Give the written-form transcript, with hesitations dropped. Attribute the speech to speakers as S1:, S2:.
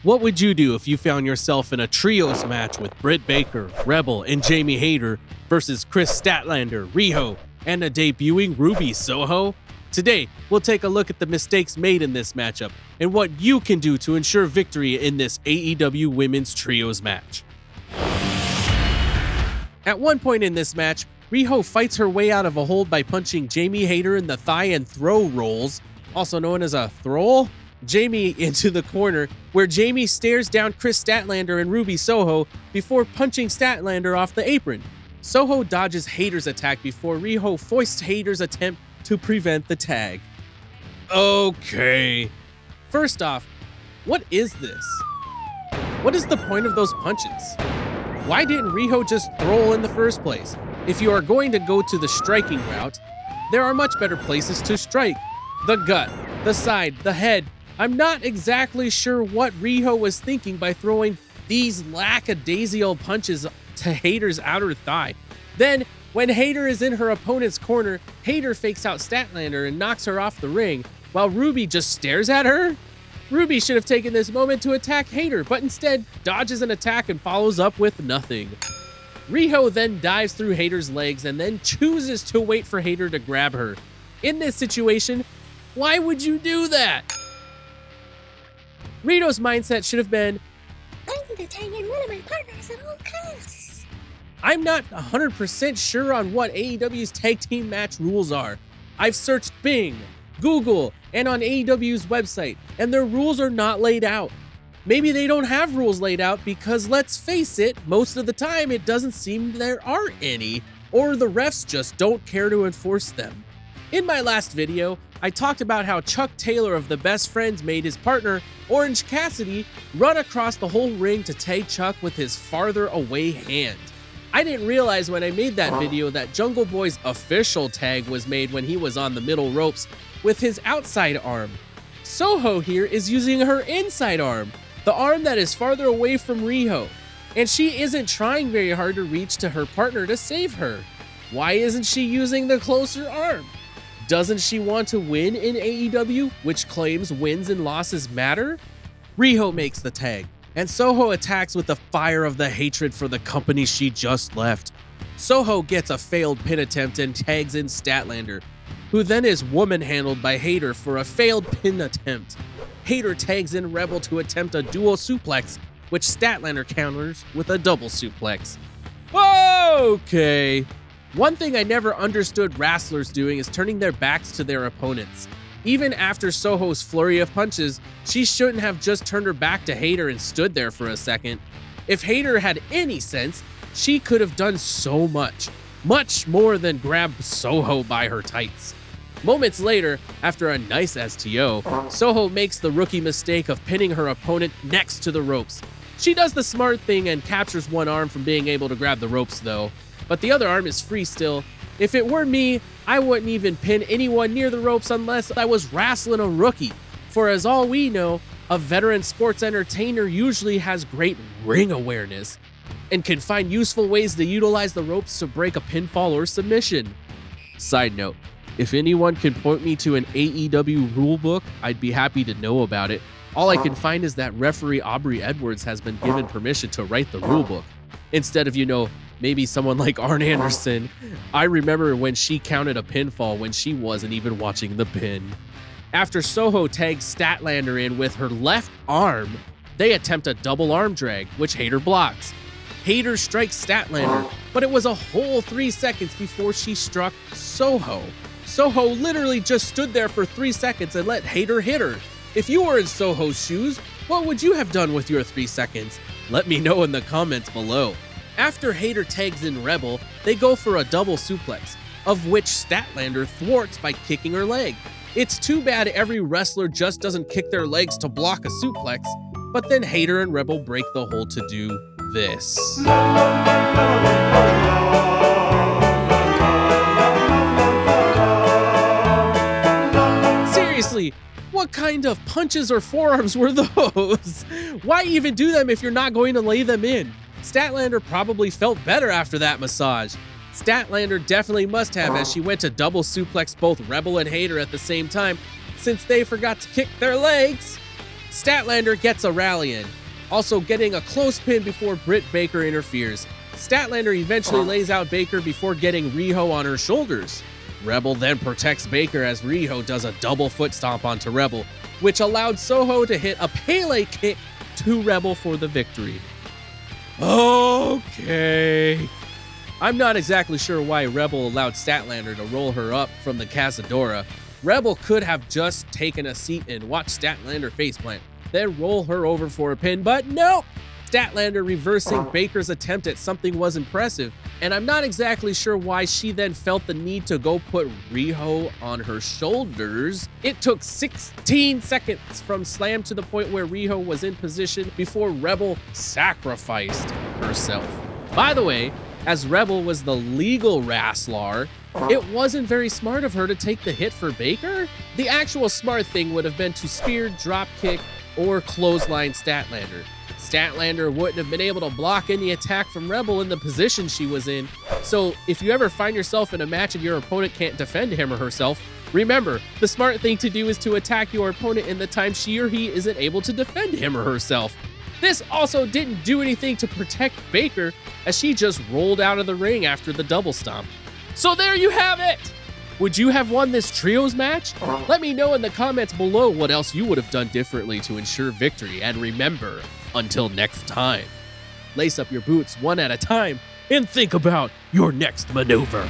S1: What would you do if you found yourself in a trios match with Britt Baker, Rebel, and Jamie Hayter versus Kris Statlander, Riho, and a debuting Ruby Soho? Today, we'll take a look at the mistakes made in this matchup and what you can do to ensure victory in this AEW Women's Trios match. At one point in this match, Riho fights her way out of a hold by punching Jamie Hayter in the thigh and throw rolls, also known as a throwel, Jamie into the corner, where Jamie stares down Kris Statlander and Ruby Soho before punching Statlander off the apron. Soho dodges Hayter's attack before Riho foists Hayter's attempt to prevent the tag. Okay. First off, what is this? What is the point of those punches? Why didn't Riho just throw in the first place? If you are going to go to the striking route, there are much better places to strike. The gut, the side, the head. I'm not exactly sure what Riho was thinking by throwing these lackadaisical punches to Hayter's outer thigh. Then, when Hayter is in her opponent's corner, Hayter fakes out Statlander and knocks her off the ring, while Ruby just stares at her? Ruby should have taken this moment to attack Hayter, but instead dodges an attack and follows up with nothing. Riho then dives through Hayter's legs and then chooses to wait for Hayter to grab her. In this situation, why would you do that? Riho's mindset should have been,
S2: I'm gonna tag in one of my partners at all costs.
S1: I'm not 100% sure on what AEW's tag team match rules are. I've searched Bing, Google, and on AEW's website, and their rules are not laid out. Maybe they don't have rules laid out because, let's face it, most of the time it doesn't seem there are any, or the refs just don't care to enforce them. In my last video, I talked about how Chuck Taylor of the Best Friends made his partner, Orange Cassidy, run across the whole ring to tag Chuck with his farther away hand. I didn't realize when I made that video that Jungle Boy's official tag was made when he was on the middle ropes with his outside arm. Soho here is using her inside arm, the arm that is farther away from Riho, and she isn't trying very hard to reach to her partner to save her. Why isn't she using the closer arm? Doesn't she want to win in AEW, which claims wins and losses matter? Riho makes the tag, and Soho attacks with the fire of the hatred for the company she just left. Soho gets a failed pin attempt and tags in Statlander, who then is woman-handled by Hayter for a failed pin attempt. Hayter tags in Rebel to attempt a dual suplex, which Statlander counters with a double suplex. Okay. One thing I never understood wrestlers doing is turning their backs to their opponents. Even after Soho's flurry of punches, she shouldn't have just turned her back to Hayter and stood there for a second. If Hayter had any sense, she could have done so much more than grab Soho by her tights. Moments later, after a nice STO, Soho makes the rookie mistake of pinning her opponent next to the ropes. She does the smart thing and captures one arm from being able to grab the ropes though, but the other arm is free still. If it were me, I wouldn't even pin anyone near the ropes unless I was wrestling a rookie. For as all we know, a veteran sports entertainer usually has great ring awareness and can find useful ways to utilize the ropes to break a pinfall or submission. Side note, if anyone can point me to an AEW rulebook, I'd be happy to know about it. All I can find is that referee Aubrey Edwards has been given permission to write the rulebook, instead of, maybe someone like Arn Anderson. I remember when she counted a pinfall when she wasn't even watching the pin. After Soho tags Statlander in with her left arm, they attempt a double arm drag, which Hayter blocks. Hayter strikes Statlander, but it was a whole 3 seconds before she struck Soho. Soho literally just stood there for 3 seconds and let Hayter hit her. If you were in Soho's shoes, what would you have done with your 3 seconds? Let me know in the comments below. After Hayter tags in Rebel, they go for a double suplex, of which Statlander thwarts by kicking her leg. It's too bad every wrestler just doesn't kick their legs to block a suplex, but then Hayter and Rebel break the hold to do this. Seriously, what kind of punches or forearms were those? Why even do them if you're not going to lay them in? Statlander probably felt better after that massage. Statlander definitely must have, as she went to double suplex both Rebel and Hayter at the same time, since they forgot to kick their legs. Statlander gets a rally in, also getting a close pin before Britt Baker interferes. Statlander eventually lays out Baker before getting Riho on her shoulders. Rebel then protects Baker as Riho does a double foot stomp onto Rebel, which allowed Soho to hit a Pele kick to Rebel for the victory. Okay. I'm not exactly sure why Rebel allowed Statlander to roll her up from the Cazadora. Rebel could have just taken a seat and watched Statlander faceplant, then roll her over for a pin, but nope! Statlander reversing Baker's attempt at something was impressive, and I'm not exactly sure why she then felt the need to go put Riho on her shoulders. It took 16 seconds from slam to the point where Riho was in position before Rebel sacrificed herself. By the way, as Rebel was the legal wrestler, it wasn't very smart of her to take the hit for Baker. The actual smart thing would have been to spear, drop kick, or clothesline Statlander. Statlander wouldn't have been able to block any attack from Rebel in the position she was in. So if you ever find yourself in a match and your opponent can't defend him or herself, remember, the smart thing to do is to attack your opponent in the time she or he isn't able to defend him or herself. This also didn't do anything to protect Baker, as she just rolled out of the ring after the double stomp. So there you have it! Would you have won this trios match? Let me know in the comments below what else you would have done differently to ensure victory, and remember, until next time, lace up your boots one at a time and think about your next maneuver.